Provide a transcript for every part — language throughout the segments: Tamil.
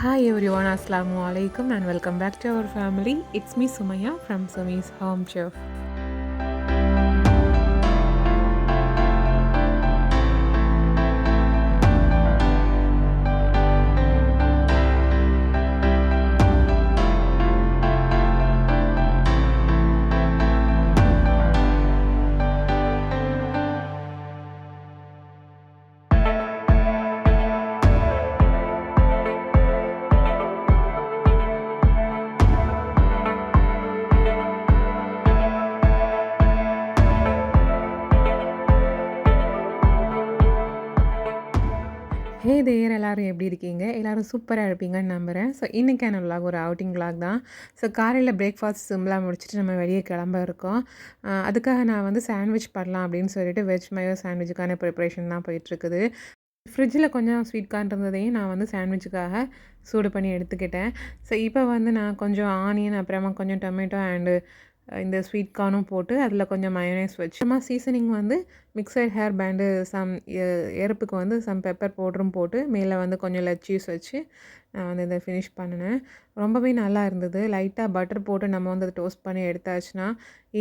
Hi everyone, Assalamu alaikum and welcome back to our family. It's me Sumaya from Sumi's Home Chef. ஹே தேர் எல்லோரும் எப்படி இருக்கீங்க? எல்லோரும் சூப்பராக இருப்பீங்கன்னு நம்புகிறேன். ஸோ இன்றைக்கான விலாக் ஒரு அவுட்டிங் விலாக் தான். ஸோ காலையில் பிரேக்ஃபாஸ்ட் சிம்பிளாக முடிச்சுட்டு நம்ம வெளியே கிளம்ப இருக்கோம். அதுக்காக நான் வந்து சாண்ட்விச் பண்ணலாம் அப்படின்னு சொல்லிட்டு வெஜ் மயோ சாண்ட்விச்சுக்கான ப்ரிப்ரேஷன் தான் போயிட்டுருக்குது. ஃப்ரிட்ஜில் கொஞ்சம் ஸ்வீட் கார்ன் இருந்ததையும் நான் வந்து சாண்ட்விச்சுக்காக சூடு பண்ணி எடுத்துக்கிட்டேன். ஸோ இப்போ வந்து நான் கொஞ்சம் ஆனியன் அப்புறமா கொஞ்சம் டொமேட்டோ அண்டு இந்த ஸ்வீட் கார்னும் போட்டு அதில் கொஞ்சம் மயோனைஸ் வச்சு சீசனிங் வந்து மிக்சட் ஹேர் பேண்டு எறுப்புக்கு வந்து பெப்பர் பவுடரும் போட்டு மேலே வந்து கொஞ்சம் சீஸ் வச்சு நான் வந்து இதை ஃபினிஷ் பண்ணினேன். ரொம்பவே நல்லா இருந்தது. லைட்டாக பட்டர் போட்டு நம்ம வந்து அதை டோஸ்ட் பண்ணி எடுத்தாச்சுன்னா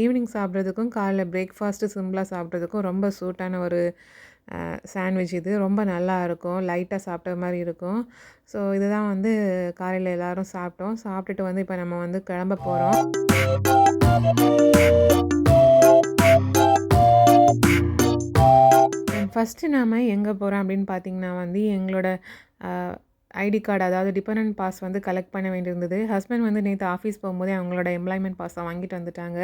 ஈவினிங் சாப்பிட்றதுக்கும் காலைல பிரேக்ஃபாஸ்ட்டு சிம்பிளாக சாப்பிட்றதுக்கும் ரொம்ப சூட்டான ஒரு சாண்ட்விச் இது. ரொம்ப நல்லா இருக்கும். லைட்டாக சாப்பிட்ட மாதிரி இருக்கும். ஸோ இதுதான் வந்து காலையில் எல்லோரும் சாப்பிட்டோம். சாப்பிட்டுட்டு வந்து இப்போ நம்ம வந்து கிளம்ப போகிறோம். ஃபஸ்ட்டு நாம் எங்கே போகிறோம் அப்படின்னு பார்த்திங்கன்னா வந்து எங்களோட ஐடி கார்டு, அதாவது டிபெண்டன்ட் பாஸ் வந்து கலெக்ட் பண்ண வேண்டியிருந்தது. ஹஸ்பண்ட் வந்து நேற்று ஆஃபீஸ் போகும்போதே அவங்களோட எம்ப்ளாய்மெண்ட் பாஸை வாங்கிட்டு வந்துட்டாங்க.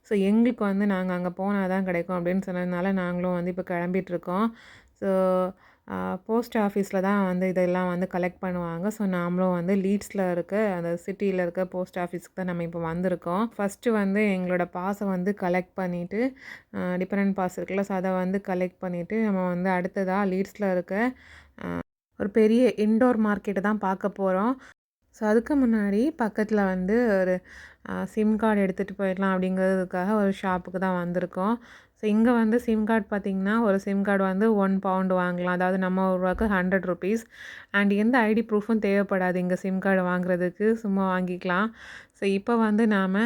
ஸோ எங்களுக்கு வந்து நாங்கள் அங்கே போனால் தான் கிடைக்கும் அப்படின்னு சொன்னதுனால நாங்களும் வந்து இப்போ கிளம்பிகிட்ருக்கோம். ஸோ போஸ்ட் ஆஃபீஸில் தான் வந்து இதெல்லாம் வந்து கலெக்ட் பண்ணுவாங்க. ஸோ நாமளும் வந்து லீட்ஸில் இருக்க அந்த சிட்டியில் இருக்க போஸ்ட் ஆஃபீஸுக்கு தான் நம்ம இப்போ வந்திருக்கோம். ஃபஸ்ட்டு வந்து எங்களோட பாஸை வந்து கலெக்ட் பண்ணிவிட்டு டிபெண்டன்ட் பாஸ் இருக்குல்ல, ஸோ அதை வந்து கலெக்ட் பண்ணிவிட்டு நம்ம வந்து அடுத்ததாக லீட்ஸில் இருக்க ஒரு பெரிய இன்டோர் மார்க்கெட்டை தான் பார்க்க போகிறோம். ஸோ அதுக்கு முன்னாடி பக்கத்தில் வந்து ஒரு சிம் கார்டு எடுத்துகிட்டு போயிடலாம் அப்படிங்கிறதுக்காக ஒரு ஷாப்புக்கு தான் வந்திருக்கோம். ஸோ இங்கே வந்து சிம் கார்டு பார்த்திங்கன்னா ஒரு சிம் கார்டு வந்து £1 வாங்கலாம். அதாவது நம்ம ரூபாய்க்கு ₹100 அண்ட் எந்த ஐடி ப்ரூஃபும் தேவைப்படாது இங்கே சிம் கார்டு வாங்குறதுக்கு, சும்மா வாங்கிக்கலாம். ஸோ இப்போ வந்து நாம்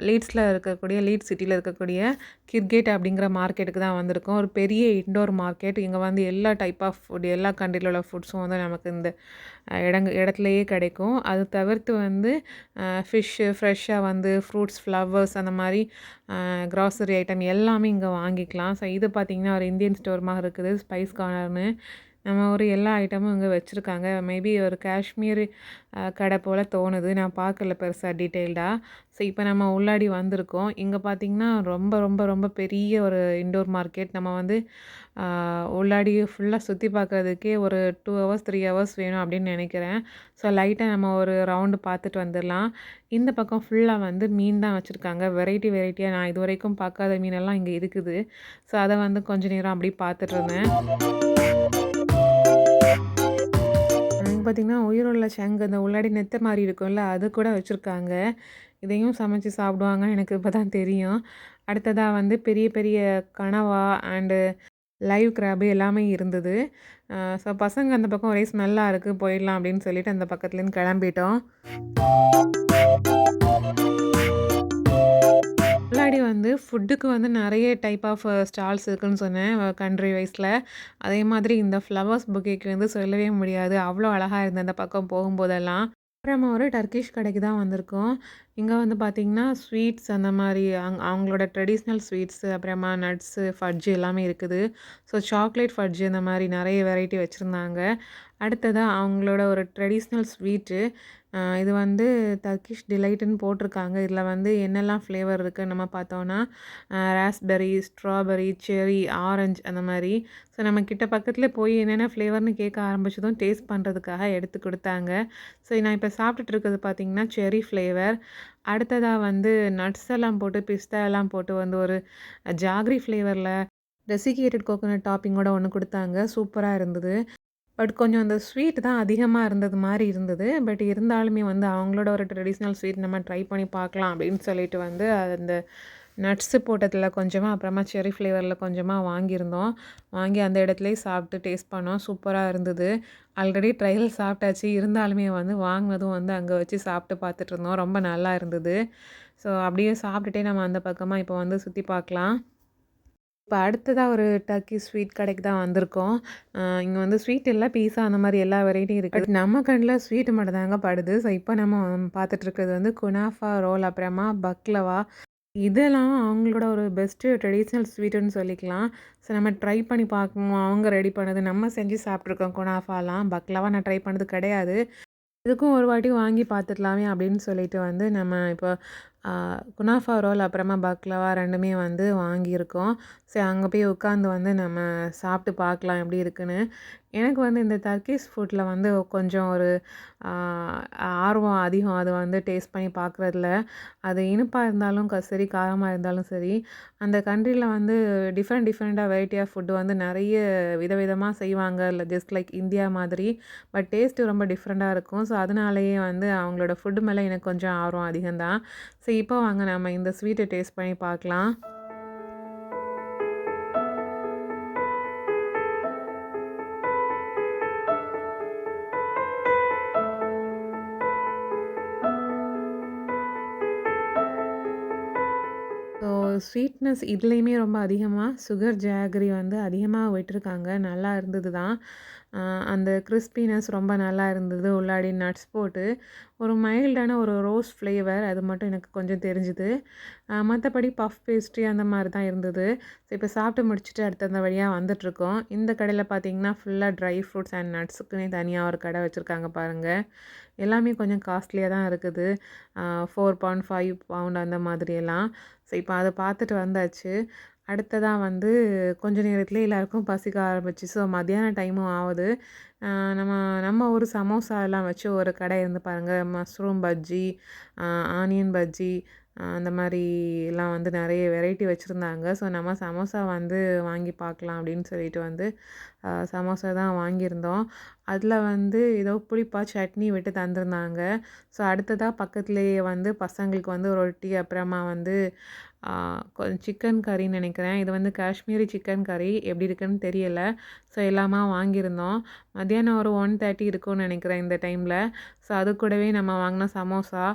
லீட்ஸில் இருக்கக்கூடிய லீட்ஸ் சிட்டியில் இருக்கக்கூடிய கிர்கேட் அப்படிங்கிற மார்க்கெட்டுக்கு தான் வந்திருக்கோம். ஒரு பெரிய இன்டோர் மார்க்கெட். இங்கே வந்து எல்லா டைப் ஆஃப் ஃபுட், எல்லா கண்ட்ரியில் உள்ள ஃபுட்ஸும் வந்து நமக்கு இந்த இடத்துலையே கிடைக்கும். அது தவிர்த்து வந்து ஃபிஷ்ஷு ஃப்ரெஷ்ஷாக வந்து ஃப்ரூட்ஸ், ஃப்ளவர்ஸ் அந்த மாதிரி க்ராசரி ஐட்டம் எல்லாமே இங்கே வாங்கிக்கலாம். ஸோ இது பார்த்திங்கன்னா ஒரு இந்தியன் ஸ்டோர் மாதிரி இருக்குது, ஸ்பைஸ் கார்னர்னு. நம்ம ஒரு எல்லா ஐட்டமும் இங்கே வச்சுருக்காங்க. மேபி ஒரு காஷ்மீர் கடை போல் தோணுது. நான் பார்க்கல பெருசாக டீட்டெயில்டாக. ஸோ இப்போ நம்ம உள்ளாடி வந்திருக்கோம். இங்கே பார்த்திங்கன்னா ரொம்ப ரொம்ப ரொம்ப பெரிய ஒரு இன்டோர் மார்க்கெட். நம்ம வந்து உள்ளாடி ஃபுல்லாக சுற்றி பார்க்குறதுக்கே ஒரு 2 ஹவர்ஸ் 3 ஹவர்ஸ் வேணும் அப்படின்னு நினைக்கிறேன். ஸோ லைட்டாக நம்ம ஒரு ரவுண்டு பார்த்துட்டு வந்துடலாம். இந்த பக்கம் ஃபுல்லாக வந்து மீன் தான் வச்சுருக்காங்க. வெரைட்டியாக நான் இது வரைக்கும் பார்க்காத மீனெல்லாம் இங்கே இருக்குது. ஸோ அதை வந்து கொஞ்சம் நேரம் அப்படியே பார்த்துட்டு இருந்தேன். பார்த்திங்கன்னா உயிருள்ள சங்கு, அந்த உள்ளாடி நெத்த மாதிரி இருக்கும்ல, அது கூட வச்சுருக்காங்க. இதையும் சமைச்சு சாப்பிடுவாங்கன்னு எனக்கு இப்போ தான் தெரியும். அடுத்ததாக வந்து பெரிய பெரிய கனவா அண்டு லைவ் கிராபு எல்லாமே இருந்தது. ஸோ பசங்க அந்த பக்கம் ஒரே ஸ்மெல்லாக இருக்குது, போயிடலாம் அப்படின்னு சொல்லிட்டு அந்த பக்கத்துலேருந்து கிளம்பிட்டோம். முன்னாடி வந்து ஃபுட்டுக்கு வந்து நிறைய டைப் ஆஃப் ஸ்டால்ஸ் இருக்குதுன்னு சொன்னேன் கண்ட்ரி வைஸில். அதே மாதிரி இந்த ஃப்ளவர்ஸ் புக்கேக்கு வந்து சொல்லவே முடியாது, அவ்வளோ அழகாக இருந்தது அந்த பக்கம் போகும்போதெல்லாம். அப்புறமா ஒரு டர்க்கிஷ் கடைக்கு தான் வந்திருக்கோம். இங்கே வந்து பார்த்திங்கன்னா ஸ்வீட்ஸ் அந்த மாதிரி அவங்களோட ட்ரெடிஷ்னல் ஸ்வீட்ஸு, அப்புறமா நட்ஸு, ஃபட்ஜு எல்லாமே இருக்குது. ஸோ சாக்லேட் ஃபட்ஜு இந்த மாதிரி நிறைய வெரைட்டி வச்சுருந்தாங்க. அடுத்ததாக அவங்களோட ஒரு ட்ரெடிஷ்னல் ஸ்வீட்டு, இது வந்து டர்க்கிஷ் டிலைட்டுன்னு போட்டிருக்காங்க. இதில் வந்து என்னெல்லாம் ஃப்ளேவர் இருக்குதுன்னு நம்ம பார்த்தோன்னா ராஸ்பெர்ரி, ஸ்ட்ராபெர்ரி, செர்ரி, ஆரஞ்சு அந்த மாதிரி. ஸோ நம்ம கிட்ட பக்கத்தில் போய் என்னென்ன ஃப்ளேவர்னு கேட்க ஆரம்பிச்சதும் டேஸ்ட் பண்ணுறதுக்காக எடுத்து கொடுத்தாங்க. ஸோ நான் இப்போ சாப்பிட்டுட்டு இருக்கிறது பார்த்திங்கன்னா செர்ரி ஃப்ளேவர். அடுத்ததாக வந்து நட்ஸ் எல்லாம் போட்டு, பிஸ்தா எல்லாம் போட்டு வந்து ஒரு ஜாக்ரி ஃப்ளேவரில் டெசிகேட்டட் கோகோனட் டாப்பிங்கோட ஒன்று கொடுத்தாங்க. சூப்பராக இருந்தது. பட் கொஞ்சம் அந்த ஸ்வீட் தான் அதிகமாக இருந்தது மாதிரி இருந்தது. பட் இருந்தாலுமே வந்து அவங்களோட ஒரு ட்ரெடிஷ்னல் ஸ்வீட் நம்ம ட்ரை பண்ணி பார்க்கலாம் அப்படின்னு சொல்லிட்டு வந்து அந்த நட்ஸு போட்டதில் கொஞ்சமாக, அப்புறமா செர்ரி ஃப்ளேவரில் கொஞ்சமாக வாங்கியிருந்தோம். வாங்கி அந்த இடத்துலையே சாப்பிட்டு டேஸ்ட் பண்ணோம். சூப்பராக இருந்தது. ஆல்ரெடி ட்ரையல் சாப்பிட்டாச்சு. இருந்தாலுமே வந்து வாங்கினதும் வந்து அங்க வச்சு சாப்பிட்டு பார்த்துட்டுருந்தோம். ரொம்ப நல்லா இருந்தது. ஸோ அப்படியே சாப்பிட்டுட்டே நம்ம அந்த பக்கமா இப்போ வந்து சுத்தி பார்க்கலாம். இப்ப அடுத்ததா ஒரு டர்க்கி ஸ்வீட் கடைக்கு தான் வந்திருக்கோம். இங்க வந்து ஸ்வீட் இல்ல, பீஸா அந்த மாரி எல்லா வெரைட்டியும் இருக்கு. பட் நம்ம கண்ல ஸ்வீட் மட்டும் தாங்க படுது. ஸோ இப்போ நம்ம பார்த்துட்டு இருக்கிறது வந்து குனாஃபா ரோல், அப்புறமா பக்லவா. இதெல்லாம் அவங்களோட ஒரு பெஸ்ட்டு ட்ரெடிஷ்னல் ஸ்வீட்டுன்னு சொல்லிக்கலாம். ஸோ நம்ம ட்ரை பண்ணி பார்க்கணும். அவங்க ரெடி பண்ணது. நம்ம செஞ்சு சாப்பிட்டுருக்கோம் குனாஃபாலாம். பக்லவா நான் ட்ரை பண்ணது கிடையாது. இதுக்கும் ஒரு வாட்டி வாங்கி பார்த்துடலாமே அப்படின்னு சொல்லிட்டு வந்து நம்ம இப்போ குனாஃபா ரோல் அப்புறமா பக்லவா 2மே வந்து வாங்கியிருக்கோம். சரி அங்கே போய் உட்காந்து வந்து நம்ம சாப்பிட்டு பார்க்கலாம் எப்படி இருக்குன்னு. எனக்கு வந்து இந்த டர்க்கிஷ் ஃபுட்டில் வந்து கொஞ்சம் ஒரு ஆ, ஆர்வம் அதிகம். அது வந்து டேஸ்ட் பண்ணி பார்க்குறதுல. அது இனிப்பா இருந்தாலும் சரி, காரமா இருந்தாலும் சரி, அந்த கண்ட்ரில வந்து டிஃப்ரெண்ட்டாக வெரைட்டி ஆஃப் ஃபுட் வந்து நெறைய விதவிதமா செய்வாங்க. இல்ல ஜஸ்ட் லைக் இந்தியா மாதிரி. பட் டேஸ்ட்டு ரொம்ப டிஃப்ரெண்ட்டாக இருக்கும். ஸோ அதனாலேயே வந்து அவங்களோட ஃபுட் மேல எனக்கு கொஞ்சம் ஆர்வம் அதிகம் தான். ஸோ இப்போ வாங்க நம்ம இந்த ஸ்வீட்ட டேஸ்ட் பண்ணி பார்க்கலாம். ஸோ ஸ்வீட்னஸ் இதுலேயுமே ரொம்ப அதிகமா சுகர் ஜாகரி வந்து அதிகமா விட்டுருக்காங்க. நல்லா இருந்தது தான். அந்த கிறிஸ்பினஸ் ரொம்ப நல்லா இருந்தது. உள்ளாடி நட்ஸ் போட்டு ஒரு மைல்டான ஒரு ரோஸ் ஃப்ளேவர் அது மட்டும் எனக்கு கொஞ்சம் தெரிஞ்சுது. மத்தபடி பஃப் பேஸ்ட்ரி அந்த மாரி தான் இருந்தது. ஸோ இப்போ சாப்பிட்டு முடிச்சுட்டு அடுத்து அந்த வழியா வந்துட்டுருக்கோம். இந்த கடையில பார்த்தீங்கன்னா, ஃபுல்லா ட்ரை ஃப்ரூட்ஸ் அண்ட் நட்ஸுக்குன்னே தனியா ஒரு கடை வச்சுருக்காங்க பாருங்க. எல்லாமே கொஞ்சம் காஸ்ட்லியா தான் இருக்குது. 4 பவுண்ட், 5 பவுண்ட் அந்த மாதிரியெல்லாம். ஸோ இப்போ அத பார்த்துட்டு வந்தாச்சு. அடுத்ததா வந்து கொஞ்ச நேரத்திலே எல்லாருக்கும் பசிக்க ஆரம்பிச்சு. ஸோ மத்தியான டைமும் ஆவுது. அ நம்ம நம்ம ஊர் சமோசாலாம் வச்சு ஒரு கடை இருந்து பாருங்க. மஷ்ரூம் பஜ்ஜி, அ ஆனியன் பஜ்ஜி, அந்த மாரிலாம் வந்து நெறைய வெரைட்டி வச்சுருந்தாங்க. ஸோ நம்ம சமோசா வந்து வாங்கி பார்க்கலாம் அப்படின்னு சொல்லிட்டு வந்து சமோசா தான் வாங்கியிருந்தோம். அதில வந்து ஏதோ புளிப்பா சட்னி விட்டு தந்திருந்தாங்க. ஸோ அடுத்ததா பக்கத்திலேயே வந்து பசங்களுக்கு வந்து ரொட்டி, அப்புறமா வந்து கொஞ்சம் சிக்கன் கறின்னு நெனைக்கிறேன். இது வந்து காஷ்மீரி சிக்கன் கறி. எப்படி இருக்குன்னு தெரியல. ஸோ எல்லாமா வாங்கியிருந்தோம். மத்தியானம் ஒரு 1:30 இருக்கும்னு நெனைக்கிறேன் இந்த டைம்ல. ஸோ அது கூடவே நம்ம வாங்கின சமோசா,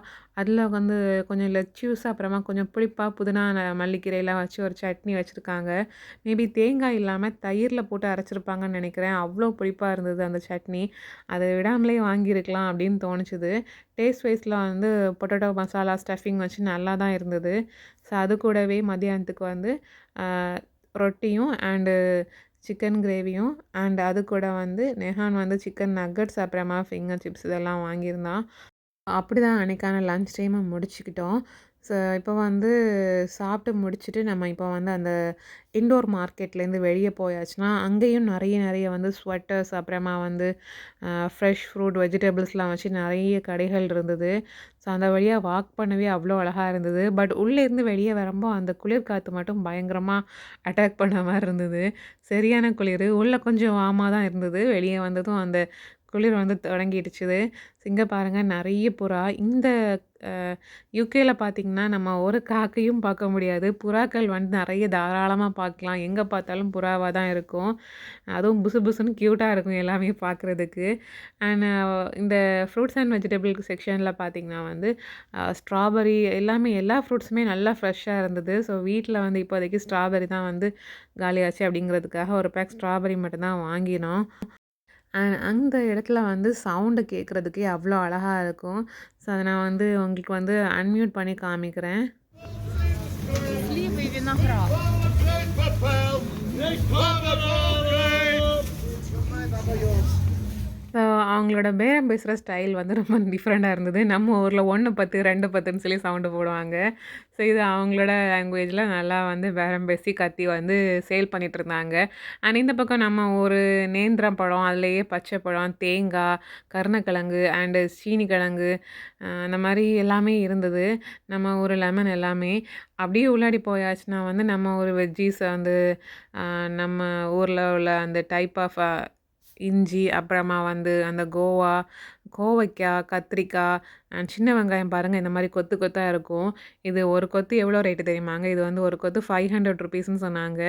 அதில வந்து கொஞ்சம் லெட்யூஸ் அப்புறமா கொஞ்சம் புளிப்பா புதினா, மல்லிக்கீரைலாம் வச்சு ஒரு சட்னி வச்சுருக்காங்க. மேபி தேங்காய் இல்லாம தயிர்ல போட்டு அரைச்சிருப்பாங்கன்னு நெனைக்கிறேன். அவ்ளோ புளிப்பா இருந்தது அந்த சட்னி. அத விடாமலே வாங்கியிருக்கலாம் அப்படின்னு தோணுச்சுது. டேஸ்ட் வைஸ்ல வந்து பொட்டேட்டோ மசாலா ஸ்டஃபிங் வச்சு நல்லா தான் இருந்தது. ஸோ அது கூடவே மதியானத்துக்கு வந்து அ ரொட்டியும் அண்டு சிக்கன் கிரேவியும் அண்ட் அது கூட வந்து நெஹான் வந்து சிக்கன் நக்கட்ஸ் அப்புறமா ஃபிங்கர் சிப்ஸ் இதெல்லாம் வாங்கியிருந்தான். அப்படிதான் அன்னைக்கான லஞ்ச் டைம முடிச்சுக்கிட்டோம். ஸோ இப்போ வந்து சாப்பிட்டு முடிச்சுட்டு நம்ம இப்போ வந்து அந்த இன்டோர் மார்க்கெட்லேருந்து வெளிய போயாச்சுன்னா, அங்கேயும் நெறைய வந்து ஸ்வெட்டர்ஸ் அப்புறமா வந்து ஃப்ரெஷ் ஃப்ரூட், வெஜிடபிள்ஸ்லாம் வச்சு நெறைய கடைகள் இருந்தது. ஸோ அந்த வழியா வாக் பண்ணவே அவ்வளோ அழகா இருந்தது. பட் உள்ளேருந்து வெளிய வரம்போ அந்த குளிர் காத்து மட்டும் பயங்கரமா அட்டாக் பண்ண மாரி இருந்தது. சரியான குளிரு. உள்ள கொஞ்சம் வார்மா தான் இருந்தது. வெளிய வந்ததும் அந்த குளிர் வந்து தொடங்கிடுச்சுது. இங்க பாருங்க நெறைய புறா. இந்த அ யுகேல பார்த்தீங்கன்னா, நம்ம ஒரு காக்கையும் பார்க்க முடியாது. புறாக்கள் வந்து நெறைய தாராளமா பார்க்கலாம். எங்க பார்த்தாலும் புறாவா தான் இருக்கும். அதுவும் புசு புசுன்னு கியூட்டா இருக்கும் எல்லாமே பார்க்குறதுக்கு. அண்ட் இந்த ஃப்ரூட்ஸ் அண்ட் வெஜிடபிள் செக்ஷன்ல பார்த்தீங்கன்னா வந்து, ஸ்ட்ராபெர்ரி எல்லாமே எல்லா ஃப்ரூட்ஸுமே நல்லா ஃப்ரெஷ்ஷா இருந்தது. ஸோ வீட்ல வந்து இப்போதைக்கு ஸ்ட்ராபெர்ரி தான் வந்து காலியாச்சு அப்படிங்கிறதுக்காக ஒரு பேக் ஸ்ட்ராபெர்ரி மட்டும் தான் வாங்கினோம். அந்த இடத்துல வந்து சவுண்டு கேட்குறதுக்கே அவ்வளோ அழகா இருக்கும். ஸோ அத நான் வந்து உங்களுக்கு வந்து அன்மியூட் பண்ணி காமிக்கிறேன். Sliwy winogron. ஸோ அவங்களோட பேரம் பேசுகிற ஸ்டைல் வந்து ரொம்ப டிஃப்ரெண்ட்டாக இருந்தது. நம்ம ஊரில் 1 10, 2 10ன்னு சொல்லி சவுண்டு போடுவாங்க. ஸோ இது அவங்களோட லாங்குவேஜில நல்லா வந்து பேரம் பேசி கத்தி வந்து சேல் பண்ணிட்டுருந்தாங்க. அண்ட் இந்த பக்கம் நம்ம ஒரு நேந்திரம் பழம், அதிலேயே பச்சை பழம், தேங்காய், கருணக்கிழங்கு அண்டு சீனி கிழங்கு அந்த மாரி எல்லாமே இருந்தது. நம்ம ஒரு லெமன் எல்லாமே. அப்படியே உள்ளாடி போயாச்சுன்னா வந்து நம்ம ஒரு வெஜ்ஜீஸ வந்து நம்ம ஊர்ல உள்ள அந்த டைப் ஆஃப் இஞ்சி, அப்புறமா வந்து அந்த கோவைக்காய், கத்திரிக்காய், சின்ன வெங்காயம் பாருங்கள் இந்த மாரி கொத்து கொத்தா இருக்கும். இது ஒரு கொத்து எவ்வளோ ரேட்டு தெரியுமாங்க? இது வந்து ஒரு கொத்து ₹500ன்னு சொன்னாங்க.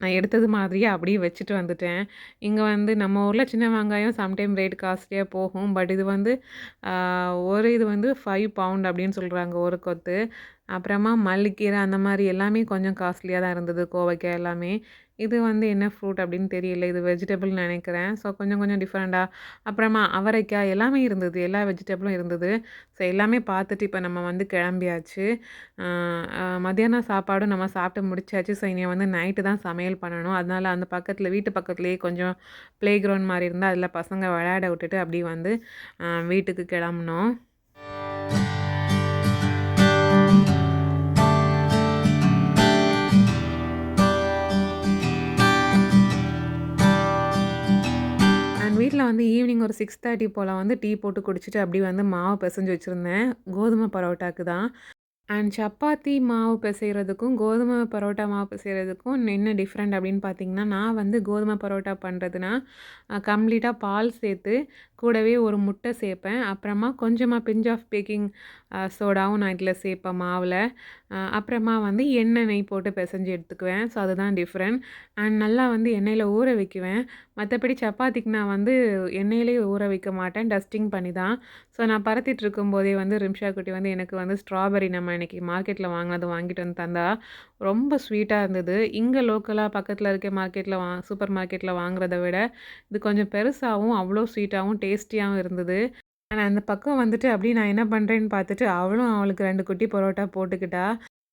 நான் எடுத்தது மாதிரியே அப்படியே வச்சுட்டு வந்துட்டேன். இங்க வந்து நம்ம ஊர்ல சின்ன வெங்காயம் சம்டைம் ரேட் காஸ்ட்லியா போகும். பட் இது வந்து ஆ ஒரு இது வந்து 5 பவுண்ட் அப்படின்னு சொல்றாங்க ஒரு கொத்து. அப்புறமா மல்லிக்கீரை அந்த மாரி எல்லாமே கொஞ்சம் காஸ்ட்லியா தான் இருந்தது. கோவைக்காய் எல்லாமே. இது வந்து என்ன ஃப்ரூட் அப்படின்னு தெரியல. இது வெஜிடபிள்னு நெனைக்கிறேன். ஸோ கொஞ்சம் கொஞ்சம் டிஃப்ரெண்ட்டா அப்புறமா அவரைக்காய் எல்லாமே இருந்தது. எல்லா வெஜிடபிளும் இருந்தது. ஸோ எல்லாமே பார்த்துட்டு இப்ப நம்ம வந்து கிளம்பியாச்சு. அ அ மத்தியானம் சாப்பாடும் நம்ம சாப்பிட்டு முடிச்சாச்சு. ஸோ இனி வந்து நைட்டு தான் சமையல் பண்ணணும். அதனால அந்த பக்கத்துல வீட்டு பக்கத்துலயே கொஞ்சம் ப்ளே கிரவுண்ட் மாரி இருந்தா, அதில பசங்க விளையாட விட்டுட்டு அப்படியே வந்து வீட்டுக்கு கிளம்புனோம். அண்ட் வீட்ல வந்து ஈவினிங் ஒரு 6:30 போல வந்து டீ போட்டு குடிச்சிட்டு அப்படியே வந்து மாவு பெசஞ்சு வச்சிருந்தேன். கோதுமை பரோட்டாக்கு தான். அண்ட் சப்பாத்தி மாவு பிசைறதுக்கும், கோதுமை பரோட்டா மாவு பிசைறதுக்கும் என்ன டிஃப்ரெண்ட் அப்படின்னு பார்த்தீங்கன்னா, நான் வந்து கோதுமை பரோட்டா பண்ணுறதுனா, கம்ப்ளீட்டா பால் சேர்த்து, கூடவே ஒரு முட்டை சேர்ப்பேன். அப்புறமா கொஞ்சமா பிஞ்ச் ஆஃப் பேக்கிங் சோடாவும் நான் இதில சேர்ப்பேன் மாவுல. அப்புறமா வந்து எண்ணெய், நெய் போட்டு பிசைஞ்சு எடுத்துக்குவேன். ஸோ அதுதான் டிஃப்ரெண்ட். அண்ட் நல்லா வந்து எண்ணெயில ஊற வைக்குவேன். மத்தபடி சப்பாத்திக்கு நான் வந்து எண்ணெயிலேயே ஊற வைக்க மாட்டேன். டஸ்டிங் பண்ணி தான். ஸோ நான் பரத்திட்டு இருக்கும்போதே வந்து ரிம்ஷா குட்டி வந்து எனக்கு வந்து ஸ்ட்ராபெர்ரி நம்ம இன்னைக்கு மார்க்கெட்ல வாங்கினது வாங்கிட்டு வந்து தந்தா. ரொம்ப ஸ்வீட்டா இருந்தது. இங்க லோக்கலா பக்கத்துல இருக்க மார்க்கெட்ல சூப்பர் மார்க்கெட்ல வாங்குறத விட, இது கொஞ்சம் பெருசாவும், அவ்ளோ ஸ்வீட்டாவும், டேஸ்டியாவும் இருந்தது. ஆனா அந்த பக்கம் வந்துட்டு அப்படியே நான் என்ன பண்றேன்னு பார்த்துட்டு, அவளும் அவளுக்கு 2 குட்டி பரோட்டா போட்டுக்கிட்டா.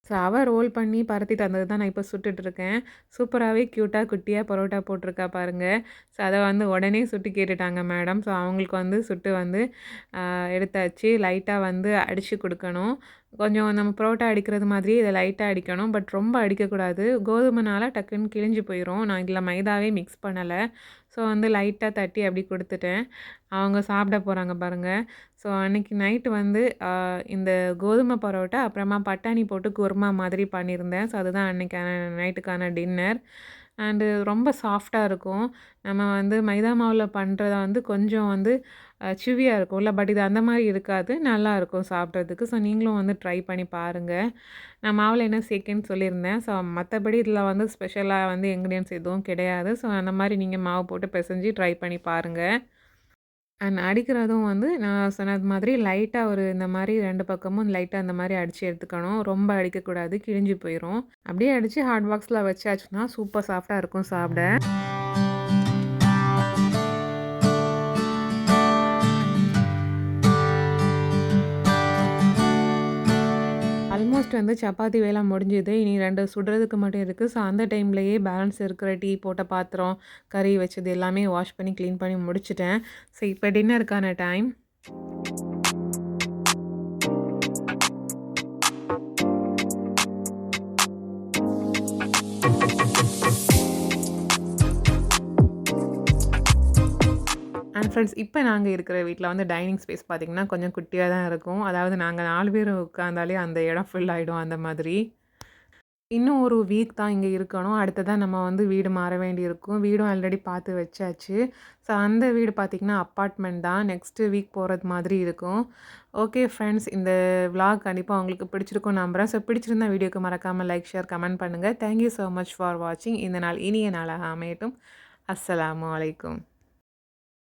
ஸோ அவ ரோல் பண்ணி பரத்தி தந்தது தான் நான் இப்போ சுட்டுட்டு இருக்கேன். சூப்பராவே கியூட்டா குட்டியா பரோட்டா போட்டிருக்கா பாருங்க. ஸோ அத வந்து உடனே சுட்டு கேட்டுட்டாங்க மேடம். ஸோ அவங்களுக்கு வந்து சுட்டு வந்து எடுத்தாச்சு. லைட்டா வந்து அடிச்சு குடுக்கணும். கொஞ்சம் நம்ம பரோட்டா அடிக்கிறது மாதிரியே இத லைட்டா அடிக்கணும். பட் ரொம்ப அடிக்கக்கூடாது. கோதுமைனால டக்குன்னு கிழிஞ்சு போயிரும். நான் இதில மைதாவே மிக்ஸ் பண்ணல. ஸோ வந்து லைட்டா தட்டி அப்படி குடுத்துட்டேன். அவங்க சாப்பிட போறாங்க பாருங்க. ஸோ அன்னைக்கு நைட்டு வந்து இந்த கோதுமை பரோட்டா, அப்புறமா பட்டாணி போட்டு குருமா மாதிரி பண்ணியிருந்தேன். ஸோ அதுதான் அன்னைக்கான நைட்டுக்கான டின்னர். அண்டு ரொம்ப சாஃப்ட்டா இருக்கும். நம்ம வந்து மைதா மாவுல பண்றத வந்து கொஞ்சம் வந்து ச்யூவியா இருக்கும்ல. பட் இது அந்த மாரி இருக்காது. நல்லாயிருக்கும் சாப்பிட்றதுக்கு. ஸோ நீங்களும் வந்து ட்ரை பண்ணி பாருங்க. நான் மாவுல என்ன சேர்க்கேன்னு சொல்லியிருந்தேன். ஸோ மத்தபடி இதில வந்து ஸ்பெஷலா வந்து இன்கிரீடியன்ட்ஸ் எதுவும் கிடையாது. ஸோ அந்த மாரி நீங்க மாவு போட்டு பெசஞ்சு ட்ரை பண்ணி பாருங்க. அண்ட் அடிக்கிறதும் வந்து நான் சொன்னது மாதிரி லைட்டா ஒரு இந்த மாரி 2 பக்கமும் லைட்டா இந்த மாரி அடிச்சு எடுத்துக்கணும். ரொம்ப அடிக்கக்கூடாது. கிழிஞ்சு போயிரும். அப்படியே அடிச்சு ஹாட் பாக்ஸ்ல வச்சாச்சுன்னா சூப்பர் சாஃப்ட்டா இருக்கும் சாப்பிட. ஆல்மோஸ்ட் வந்து சப்பாத்தி வேல முடிஞ்சுது. இனி 2 சுடுறதுக்கு மட்டும் இருக்கு. ஸோ அந்த டைம்லயே பேலன்ஸ் இருக்கிற டீ போட்ட பாத்திரம், கறி வச்சது எல்லாமே வாஷ் பண்ணி கிளீன் பண்ணி முடிச்சுட்டேன். ஸோ இப்போ டின்னருக்கான டைம். அண்ட் ஃப்ரெண்ட்ஸ் இப்போ நாங்க இருக்கிற வீட்ல வந்து டைனிங் ஸ்பேஸ் பார்த்தீங்கன்னா, கொஞ்சம் குட்டியா தான் இருக்கும். அதாவது நாங்க 4 பேர் உட்காந்தாலே அந்த இடம் ஃபுல் ஆயிடும் அந்த மாதிரி. இன்னும் ஒரு வீக் தான் இங்க இருக்கணும். அடுத்ததா நம்ம வந்து வீடு மாற வேண்டியிருக்கும். வீடும் ஆல்ரெடி பார்த்து வச்சாச்சு. ஸோ அந்த வீடு பார்த்தீங்கன்னா, அப்பார்ட்மெண்ட் தான். நெக்ஸ்ட் வீக் போறது மாதிரி இருக்கும். ஓகே ஃப்ரெண்ட்ஸ், இந்த விளாக் கண்டிப்பா உங்களுக்கு பிடிச்சிருக்கும்னு நம்புறேன். ஸோ பிடிச்சிருந்தா வீடியோக்கு மறக்காம லைக், ஷேர், கமெண்ட் பண்ணுங்க. Thank you so much for வாட்சிங். இந்த நாள் இனிய நாளாக அமையட்டும். அஸ்ஸலாமு அலைக்கும்.